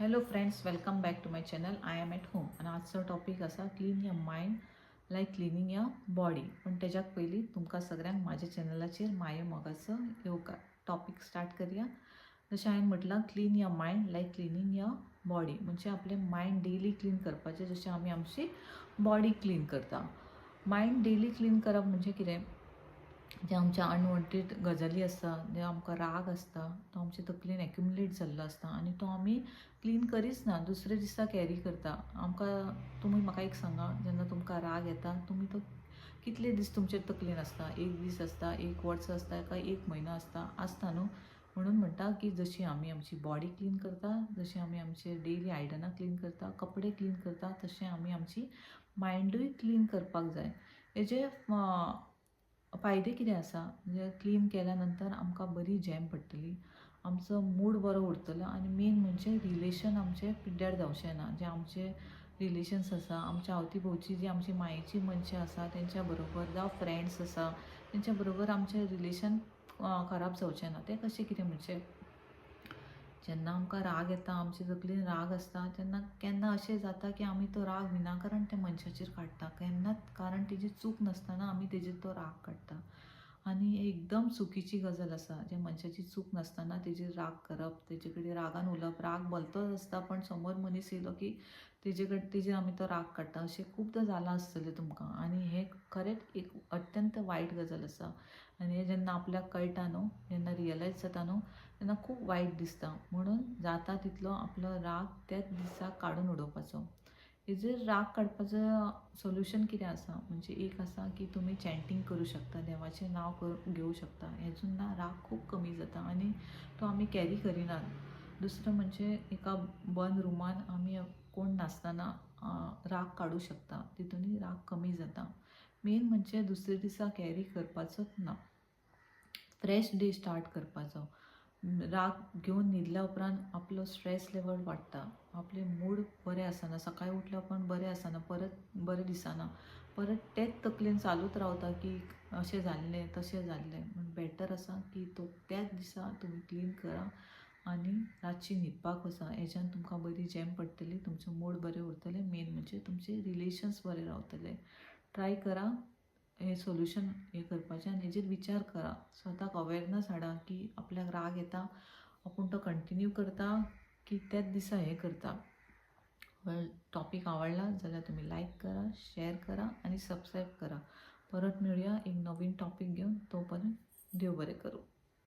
Hello friends, welcome back to my channel. I am at home. आणि आजचो topic असा clean your mind like cleaning your body. पण त्याच्यात पयलीं तुमकां सगळ्यांक माझ्या चॅनलाचेर माये मोगाचो येवकार. टॉपिक स्टार्ट करूया. जशें हांवें म्हटलां, clean your mind like cleaning your body. म्हणजे आपलें माइंड डेली क्लीन करपाचें, जशें आमी आमची बॉडी क्लीन करता. माइंड डेली क्लीन करप म्हणजे कितें? जे आमच्या अनवॉन्टेड गजाली आसता, जे आमकां राग आसता, तो आमचे तकलेन एक्युमुलेट जाल्लो आसता आनी तो आमी क्लीन करीच ना, दुसरे दिसा कॅरी करता. आमकां तुमी म्हाका एक सांगा, जेन्ना तुमकां राग येता, तुमी तो कितले दीस तुमचे तकलेन आसता? एक दीस आसता, एक वर्स आसता, काय एक म्हयनो आसता न्हू. म्हणून म्हणटा की जशी आमी आमची बॉडी क्लीन करता, जशी आमी आमचे डेली आयदनां क्लीन करता, कपडे क्लीन करता, तशें आमी आमची मायंडूय क्लीन करपाक जाय. हेजे फायदे कितें आसा? म्हणजे क्लीन केल्या नंतर आमकां बरी झेम पडटली, आमचो मूड बरो उरतलो आनी मेन म्हणजे रिलेशन आमचे पिड्ड्यार जावचें ना. जे आमचे रिलेशन्स आसा, आमच्या अवती भोंवची जी आमची मायेची मनशां आसा तेंच्या बरोबर, जावं फ्रेंड्स आसा तेंच्या बरोबर आमचें रिलेशन खराब जावचें ना. तें कशें कितें म्हणजे जेन्ना आमकां राग येता, आमचे तकलेन राग आसता, तेन्ना केन्ना अशें जाता की आमी तो राग विनाकारण त्या मनशाचेर काडटा. केन्नाच कारण तेजी चूक नासतना आमी तेजेर तो राग काडटा. आनी एकदम चुकीची गजाल आसा. ज्या मनशाची चूक नासतना तेजेर राग करप, तेजे कडेन रागान उलोवप. राग भलतोच आसता, पण समोर मनीस येयलो की तेजेर आमी तो राग काडटा. अशें खुबदां जालां आसतलें तुमकां. आनी हें खरेंच एक अत्यंत वायट गजाल आसा. आनी हें जेन्ना आपल्याक कळटा न्हू, जेन्ना रियलायज जाता न्हू, तेन्ना खूब वायट दिसता. म्हणून जाता तितलो आपलो राग त्याच दिसा काडून उडोवपाचो. हेजेर राग काडपाचो सोल्युशन कितें आसा? म्हणजे एक आसा की तुमी चॅन्टिंग करूं शकता, देवाचें नांव घेवं शकता. हेतून ना राग खूब कमी जाता आनी तो आमी कॅरी करिनात. दुसरें म्हणजे एका बंद रुमान आमी कोण नासतना राग काडूं शकता. तितूनय राग कमी जाता. मेन म्हणजे दुसरे दिसा कॅरी करपाचोच ना. फ्रेश डे स्टार्ट करपाचो. राग घेवन न्हिदल्या उपरांत आपलो स्ट्रेस लेवल वाडटा, आपले मूड बरें आसना, सकाळीं उठल्या उपरांत बरें आसना, परत बरें दिसना, परत तेच तकलेन चालूच रावता की अशें जाल्लें तशें जाल्लें. म्हण बेटर आसा की तो त्याच दिसा तुमी क्लीन करा आनी रातची न्हिदपाक वचा. हेच्यान तुमकां बरी झेम पडटली, तुमचो मूड बरें उरतलें, मेन म्हणजे तुमचे रिलेशन्स बरे रावतले. ट्राय करा हे सोल्युशन हे करपाचें आनी हेजेर विचार करा. स्वताक अवेरनस हाडा की आपल्याक राग येता, आपूण तो कंटिन्यू करता की त्याच दिसा हें करता. टॉपिक आवडला जाल्यार तुम्ही लाईक करा, शेअर करा आणि सबस्क्राईब करा. परत मिळूया एक नवीन टॉपिक घेऊन. तोपर्यंत देव बरें करू.